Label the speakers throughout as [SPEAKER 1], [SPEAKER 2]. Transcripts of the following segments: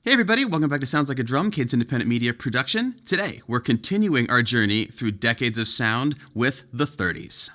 [SPEAKER 1] Hey everybody, welcome back to Sounds Like a Drum, Kids Independent Media production. Today, we're continuing our journey through decades of sound with the 30s.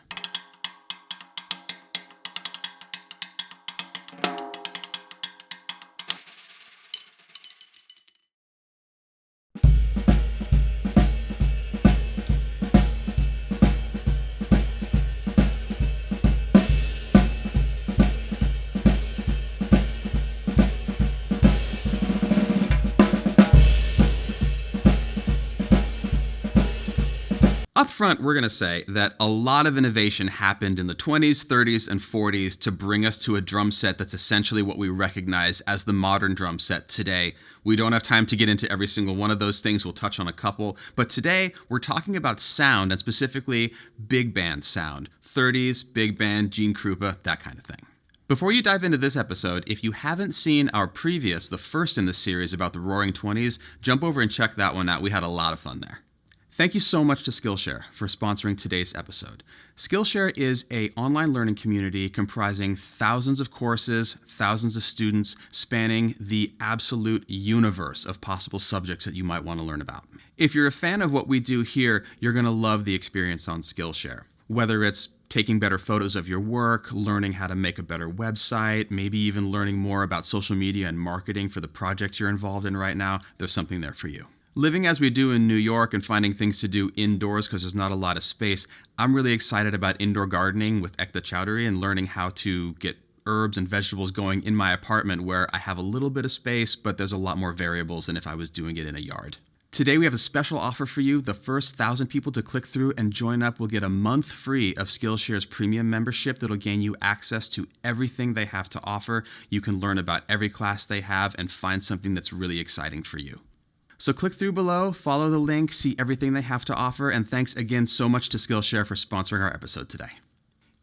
[SPEAKER 1] Up front, we're going to say that a lot of innovation happened in the 20s, 30s, and 40s to bring us to a drum set that's essentially what we recognize as the modern drum set today. We don't have time to get into every single one of those things. We'll touch on a couple. But today, we're talking about sound, and specifically big band sound. 30s, big band, Gene Krupa, that kind of thing. Before you dive into this episode, if you haven't seen our previous, the first in the series about the Roaring 20s, jump over and check that one out. We had a lot of fun there. Thank you so much to Skillshare for sponsoring today's episode. Skillshare is an online learning community comprising thousands of courses, thousands of students, spanning the absolute universe of possible subjects that you might want to learn about. If you're a fan of what we do here, you're going to love the experience on Skillshare. Whether it's taking better photos of your work, learning how to make a better website, maybe even learning more about social media and marketing for the projects you're involved in right now, there's something there for you. Living as we do in New York and finding things to do indoors because there's not a lot of space, I'm really excited about indoor gardening with Ekta Chowdhury and learning how to get herbs and vegetables going in my apartment where I have a little bit of space, but there's a lot more variables than if I was doing it in a yard. Today we have a special offer for you. The first 1,000 people to click through and join up will get a month free of Skillshare's premium membership that'll gain you access to everything they have to offer. You can learn about every class they have and find something that's really exciting for you. So click through below, follow the link, see everything they have to offer, and thanks again so much to Skillshare for sponsoring our episode today.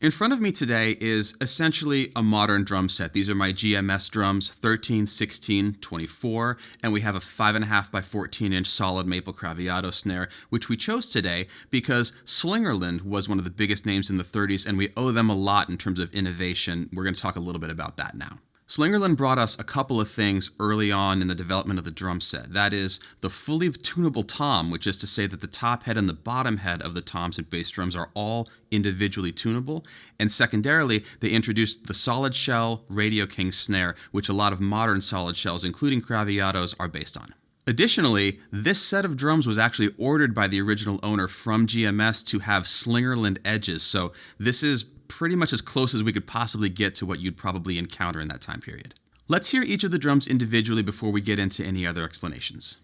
[SPEAKER 1] In front of me today is essentially a modern drum set. These are my GMS drums, 13, 16, 24, and we have a 5.5 by 14 inch solid maple Craviotto snare, which we chose today because Slingerland was one of the biggest names in the 30s, and we owe them a lot in terms of innovation. We're going to talk a little bit about that now. Slingerland brought us a couple of things early on in the development of the drum set. That is the fully tunable tom, which is to say that the top head and the bottom head of the toms and bass drums are all individually tunable. And secondarily, they introduced the solid shell Radio King snare, which a lot of modern solid shells, including Craviottos, are based on. Additionally, this set of drums was actually ordered by the original owner from GMS to have Slingerland edges. So this is pretty much as close as we could possibly get to what you'd probably encounter in that time period. Let's hear each of the drums individually before we get into any other explanations.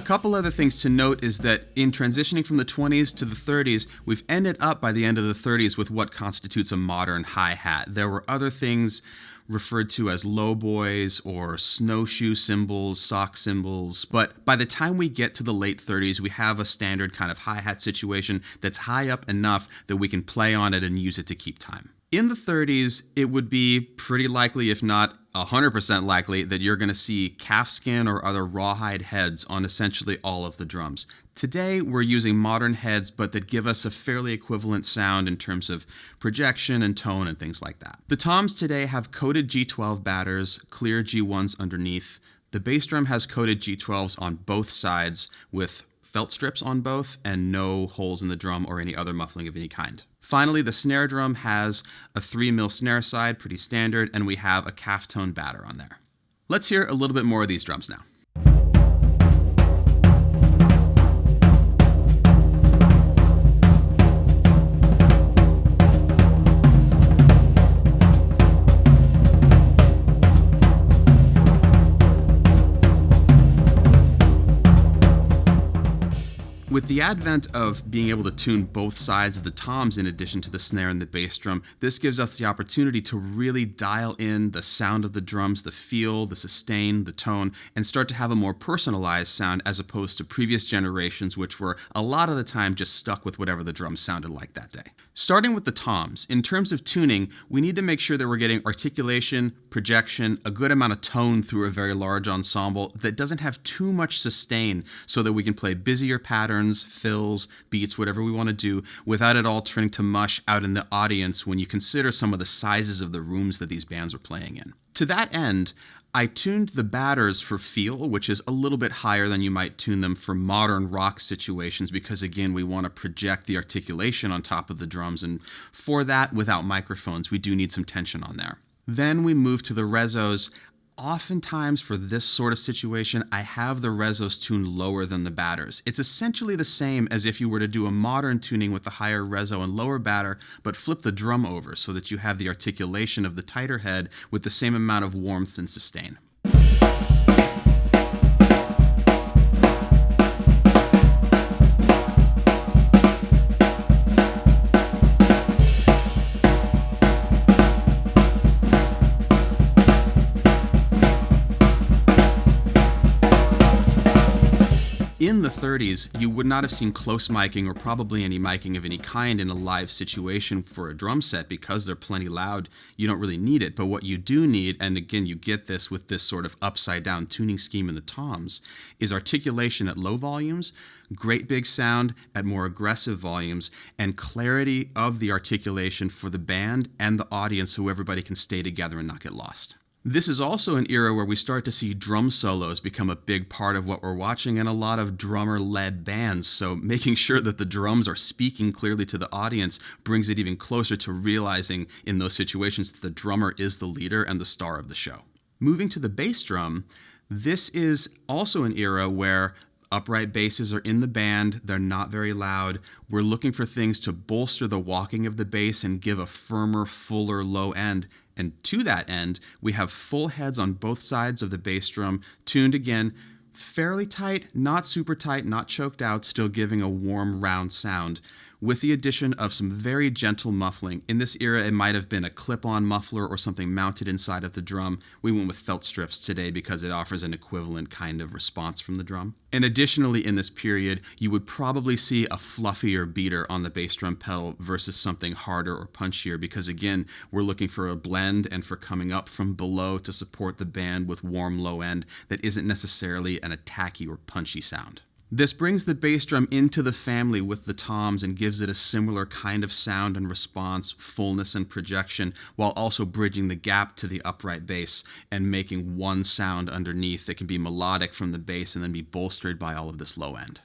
[SPEAKER 1] Couple other things to note is that in transitioning from the 20s to the 30s, we've ended up by the end of the 30s with what constitutes a modern hi-hat. There were other things referred to as lowboys or snowshoe cymbals, sock cymbals. But by the time we get to the late 30s, we have a standard kind of hi-hat situation that's high up enough that we can play on it and use it to keep time. In the 30s, it would be pretty likely, if not 100% likely, that you're going to see calfskin or other rawhide heads on essentially all of the drums. Today, we're using modern heads, but that give us a fairly equivalent sound in terms of projection and tone and things like that. The toms today have coated G12 batters, clear G1s underneath. The bass drum has coated G12s on both sides with felt strips on both and no holes in the drum or any other muffling of any kind. Finally, the snare drum has a 3mm snare side, pretty standard, and we have a calf tone batter on there. Let's hear a little bit more of these drums now. With the advent of being able to tune both sides of the toms in addition to the snare and the bass drum, this gives us the opportunity to really dial in the sound of the drums, the feel, the sustain, the tone, and start to have a more personalized sound as opposed to previous generations, which were a lot of the time just stuck with whatever the drums sounded like that day. Starting with the toms, in terms of tuning, we need to make sure that we're getting articulation, projection, a good amount of tone through a very large ensemble that doesn't have too much sustain so that we can play busier patterns, fills, beats, whatever we want to do, without it all turning to mush out in the audience when you consider some of the sizes of the rooms that these bands are playing in. To that end, I tuned the batters for feel, which is a little bit higher than you might tune them for modern rock situations because, again, we want to project the articulation on top of the drums, and for that, without microphones, we do need some tension on there. Then we move to the Rezzos. Oftentimes for this sort of situation, I have the Rezzos tuned lower than the batters. It's essentially the same as if you were to do a modern tuning with the higher Rezzo and lower batter, but flip the drum over so that you have the articulation of the tighter head with the same amount of warmth and sustain. In the 30s, you would not have seen close miking or probably any miking of any kind in a live situation for a drum set because they're plenty loud. You don't really need it, but what you do need, and again you get this with this sort of upside down tuning scheme in the toms, is articulation at low volumes, great big sound at more aggressive volumes, and clarity of the articulation for the band and the audience so everybody can stay together and not get lost. This is also an era where we start to see drum solos become a big part of what we're watching and a lot of drummer-led bands, so making sure that the drums are speaking clearly to the audience brings it even closer to realizing in those situations that the drummer is the leader and the star of the show. Moving to the bass drum, this is also an era where upright basses are in the band, they're not very loud. We're looking for things to bolster the walking of the bass and give a firmer, fuller low end. And to that end, we have full heads on both sides of the bass drum, tuned again, fairly tight, not super tight, not choked out, still giving a warm, round sound, with the addition of some very gentle muffling. In this era, it might have been a clip-on muffler or something mounted inside of the drum. We went with felt strips today because it offers an equivalent kind of response from the drum. And additionally, in this period, you would probably see a fluffier beater on the bass drum pedal versus something harder or punchier because, again, we're looking for a blend and for coming up from below to support the band with warm low end that isn't necessarily an attacky or punchy sound. This brings the bass drum into the family with the toms and gives it a similar kind of sound and response, fullness and projection, while also bridging the gap to the upright bass and making one sound underneath that can be melodic from the bass and then be bolstered by all of this low end.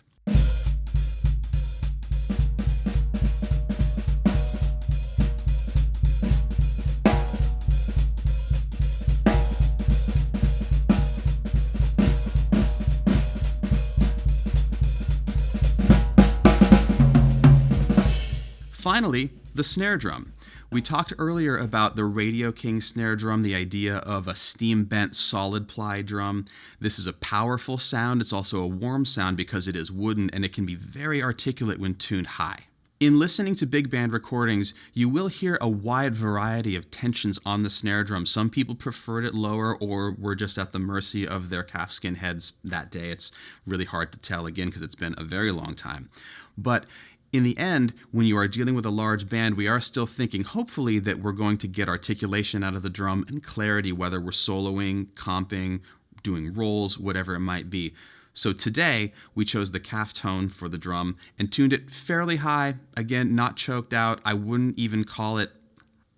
[SPEAKER 1] Finally, the snare drum. We talked earlier about the Radio King snare drum, the idea of a steam-bent solid ply drum. This is a powerful sound. It's also a warm sound because it is wooden and it can be very articulate when tuned high. In listening to big band recordings, you will hear a wide variety of tensions on the snare drum. Some people preferred it lower or were just at the mercy of their calfskin heads that day. It's really hard to tell, again, because it's been a very long time. But in the end, when you are dealing with a large band, we are still thinking, hopefully, that we're going to get articulation out of the drum and clarity, whether we're soloing, comping, doing rolls, whatever it might be. So today, we chose the calf tone for the drum and tuned it fairly high. Again, not choked out. I wouldn't even call it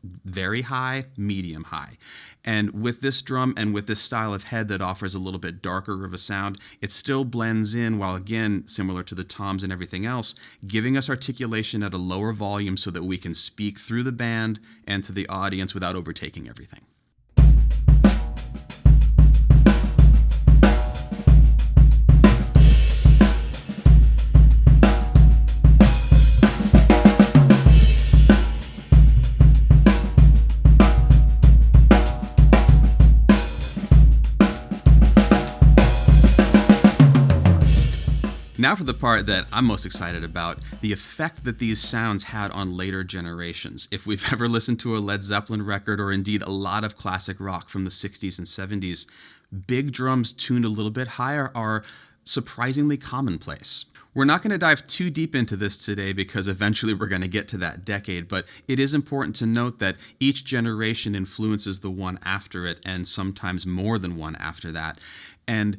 [SPEAKER 1] very high, medium high. And with this drum and with this style of head that offers a little bit darker of a sound, it still blends in while, again, similar to the toms and everything else, giving us articulation at a lower volume so that we can speak through the band and to the audience without overtaking everything. Now for the part that I'm most excited about, the effect that these sounds had on later generations. If we've ever listened to a Led Zeppelin record, or indeed a lot of classic rock from the 60s and 70s, big drums tuned a little bit higher are surprisingly commonplace. We're not going to dive too deep into this today because eventually we're going to get to that decade, but it is important to note that each generation influences the one after it, and sometimes more than one after that. And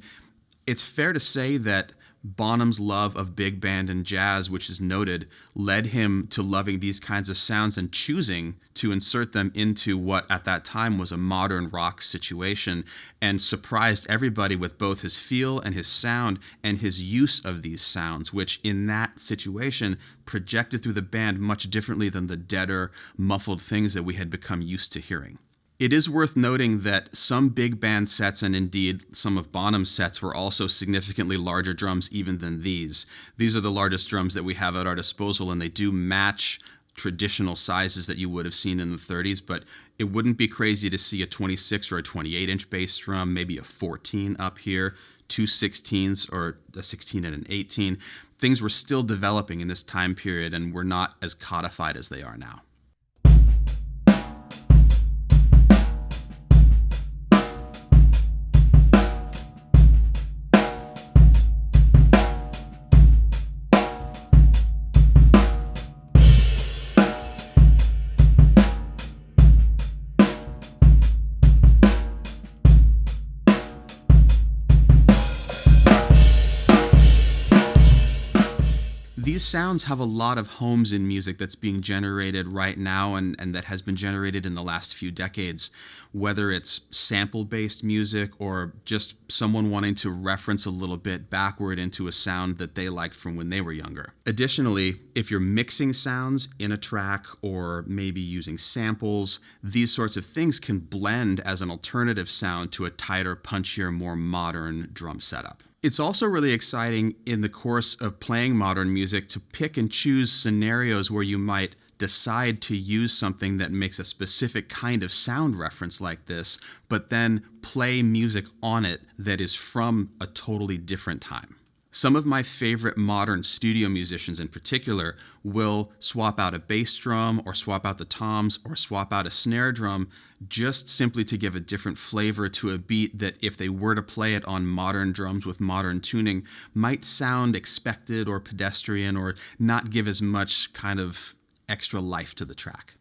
[SPEAKER 1] it's fair to say that Bonham's love of big band and jazz, which is noted, led him to loving these kinds of sounds and choosing to insert them into what at that time was a modern rock situation, and surprised everybody with both his feel and his sound and his use of these sounds, which in that situation projected through the band much differently than the deader, muffled things that we had become used to hearing. It is worth noting that some big band sets, and indeed some of Bonham's sets, were also significantly larger drums even than these. These are the largest drums that we have at our disposal, and they do match traditional sizes that you would have seen in the 30s, but it wouldn't be crazy to see a 26 or a 28-inch bass drum, maybe a 14 up here, two 16s or a 16 and an 18. Things were still developing in this time period and were not as codified as they are now. These sounds have a lot of homes in music that's being generated right now and that has been generated in the last few decades, whether it's sample-based music or just someone wanting to reference a little bit backward into a sound that they liked from when they were younger. Additionally, if you're mixing sounds in a track or maybe using samples, these sorts of things can blend as an alternative sound to a tighter, punchier, more modern drum setup. It's also really exciting in the course of playing modern music to pick and choose scenarios where you might decide to use something that makes a specific kind of sound reference like this, but then play music on it that is from a totally different time. Some of my favorite modern studio musicians in particular will swap out a bass drum or swap out the toms or swap out a snare drum just simply to give a different flavor to a beat that, if they were to play it on modern drums with modern tuning, might sound expected or pedestrian or not give as much kind of extra life to the track.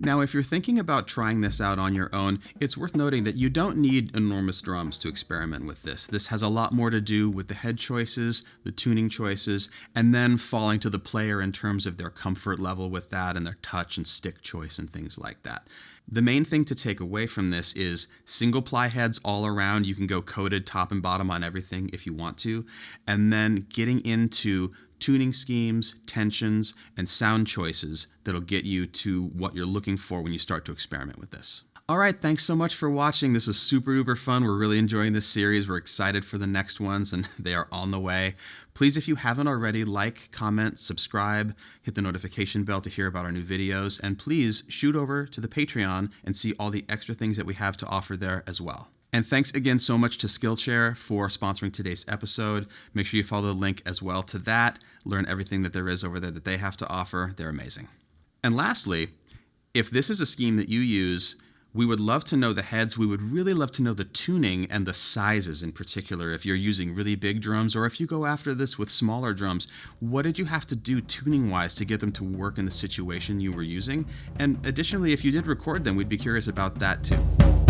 [SPEAKER 1] Now, if you're thinking about trying this out on your own, it's worth noting that you don't need enormous drums to experiment with this. This has a lot more to do with the head choices, the tuning choices, and then falling to the player in terms of their comfort level with that and their touch and stick choice and things like that. The main thing to take away from this is single ply heads all around. You can go coated top and bottom on everything if you want to. And then getting into tuning schemes, tensions, and sound choices that'll get you to what you're looking for when you start to experiment with this. All right, thanks so much for watching. This was super duper fun. We're really enjoying this series. We're excited for the next ones, and they are on the way. Please, if you haven't already, like, comment, subscribe, hit the notification bell to hear about our new videos, and please shoot over to the Patreon and see all the extra things that we have to offer there as well. And thanks again so much to Skillshare for sponsoring today's episode. Make sure you follow the link as well to that. Learn everything that there is over there that they have to offer. They're amazing. And lastly, if this is a scheme that you use, we would love to know the heads. We would really love to know the tuning and the sizes in particular. If you're using really big drums, or if you go after this with smaller drums, what did you have to do tuning-wise to get them to work in the situation you were using? And additionally, if you did record them, we'd be curious about that too.